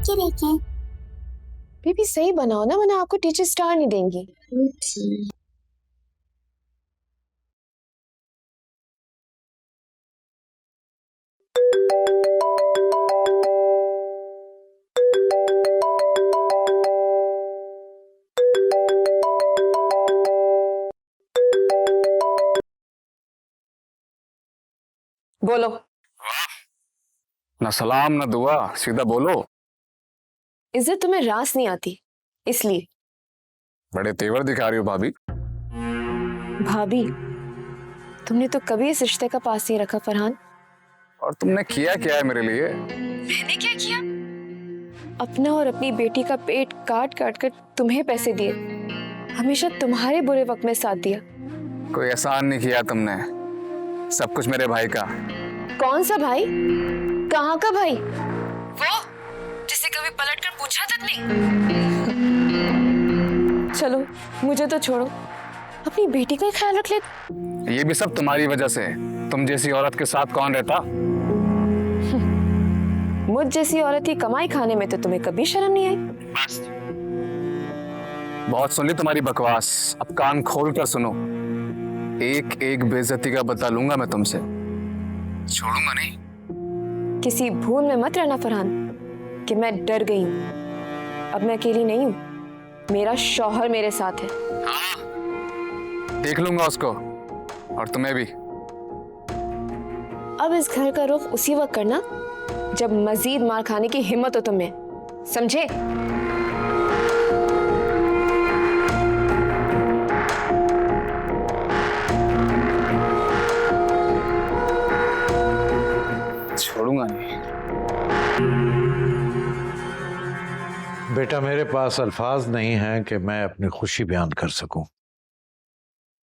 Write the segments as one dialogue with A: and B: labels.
A: के देखें।
B: बेबी सही बनाओ ना, वरना आपको टीचर स्टार नहीं देंगी। बोलो।
C: ना सलाम ना दुआ, सीधा बोलो।
B: इज्जत तुम्हें रास नहीं आती इसलिए।
C: बड़े तेवर दिखा रही हो भाभी।
B: भाभी, तुमने तो कभी इस रिश्ते का पास नहीं रखा फरहान।
C: और तुमने किया क्या है मेरे लिए?
B: मैंने क्या किया? अपना और अपनी बेटी का पेट काट काट कर तुम्हें पैसे दिए, हमेशा तुम्हारे बुरे वक्त में साथ दिया।
C: कोई एहसान नहीं किया तुमने, सब कुछ मेरे भाई का।
B: कौन सा भाई? कहाँ का भाई? वो जिसे कभी पलट कर पूछा तक नहीं। चलो मुझे तो छोड़ो, अपनी बेटी का ही ख्याल रख ले।
C: ये भी सब तुम्हारी वजह से। तुम जैसी औरत के साथ कौन रहता?
B: मुझ जैसी औरत की कमाई खाने में तो तुम्हें कभी शर्म नहीं आई।
C: बस बहुत सुन ली तुम्हारी बकवास, अब कान खोल कर सुनो। एक एक बेइज्जती का बदला लूंगा मैं तुमसे, छोड़ूंगा नहीं।
B: किसी भूल में मत रहना फरहान कि मैं डर गई हूँ। अब मैं अकेली नहीं हूँ, मेरा शौहर मेरे साथ है।
C: देख लूंगा उसको, और तुम्हें भी।
B: अब इस घर का रुख उसी वक्त करना जब मजीद मार खाने की हिम्मत हो तुम्हें, समझे?
C: छोड़ूंगा नहीं।
D: बेटा, मेरे पास अल्फाज नहीं हैं कि मैं अपनी खुशी बयान कर सकूं।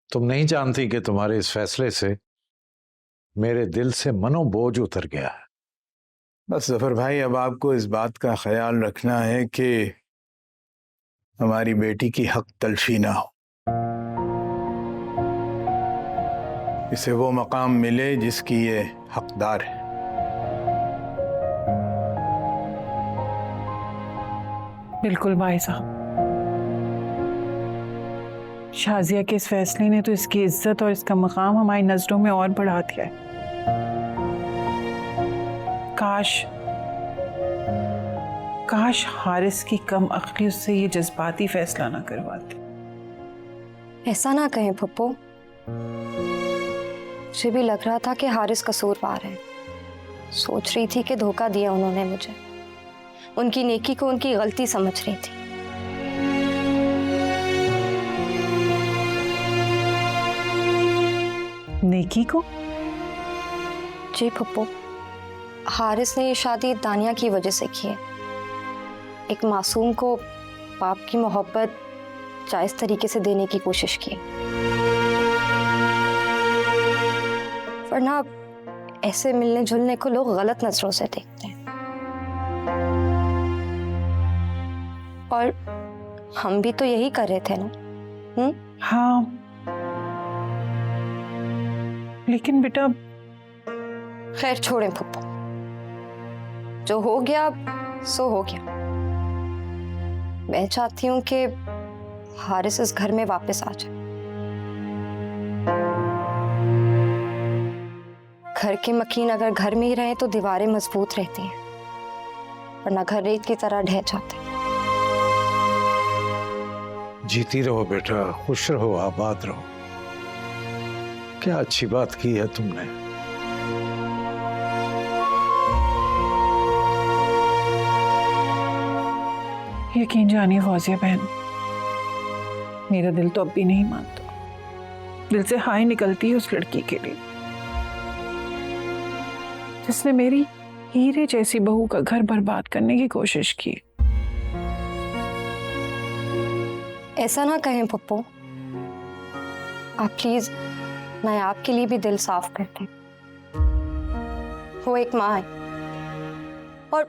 D: तुम नहीं जानती कि तुम्हारे इस फैसले से मेरे दिल से मनोबोझ उतर गया है।
E: बस जफर भाई, अब आपको इस बात का ख्याल रखना है कि हमारी बेटी की हक तलफी ना हो, इसे वो मकाम मिले जिसकी ये हकदार है।
F: बिल्कुल भाई साहब, शाजिया के इस फैसले ने तो इसकी इज्जत और इसका मकाम हमारी नजरों में और बढ़ा दिया है। काश हारिस की कम अक्ली उससे ये जज्बाती फैसला ना करवाते।
G: ऐसा ना कहें पप्पू, मुझे भी लग रहा था कि हारिस कसूरवार है। सोच रही थी कि धोखा दिया उन्होंने मुझे, उनकी नेकी को उनकी गलती समझ रही थी।
F: नेकी को?
G: जी पप्पू, हारिस ने ये शादी दानिया की वजह से की है। एक मासूम को बाप की मोहब्बत जायज तरीके से देने की कोशिश की, वरना ऐसे मिलने जुलने को लोग गलत नजरों से देखते हैं। और हम भी तो यही कर रहे थे ना?
F: हाँ, लेकिन बेटा।
G: खैर छोड़ें पप्पू, जो हो गया सो हो गया। मैं चाहती हूँ कि हारिस इस घर में वापस आ जाए। घर के मकीन अगर घर में ही रहे तो दीवारें मजबूत रहती हैं, वरना घर रेत की तरह ढह जाते हैं।
D: जीती रहो बेटा, खुश रहो, आबाद रहो। क्या अच्छी बात की है तुमने।
F: यकीन जानिए फौजिया बहन, मेरा दिल तो अब भी नहीं मानता। दिल से हाय निकलती है उस लड़की के लिए जिसने मेरी हीरे जैसी बहू का घर बर्बाद करने की कोशिश की।
G: ऐसा ना कहें पप्पू, आप प्लीज मैं आपके लिए भी दिल साफ करते हैं। वो एक माँ है, और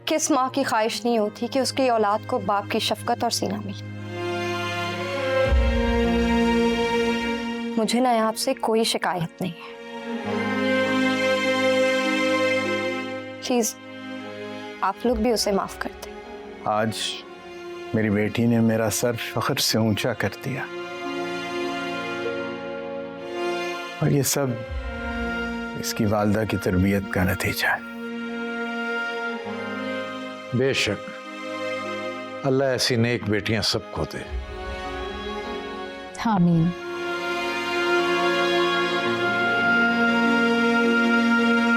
G: किस माँ की ख्वाहिश नहीं होती कि उसकी औलाद को बाप की शफकत और सीना मिले। मुझे ना आपसे कोई शिकायत नहीं है। प्लीज आप लोग भी उसे माफ कर दें।
E: आज मेरी बेटी ने मेरा सर फख्र से ऊंचा कर दिया, और ये सब इसकी वालदा की तरबियत का नतीजा है।
D: बेशक अल्लाह ऐसी नेक बेटियां सबको दे।
A: आमीन।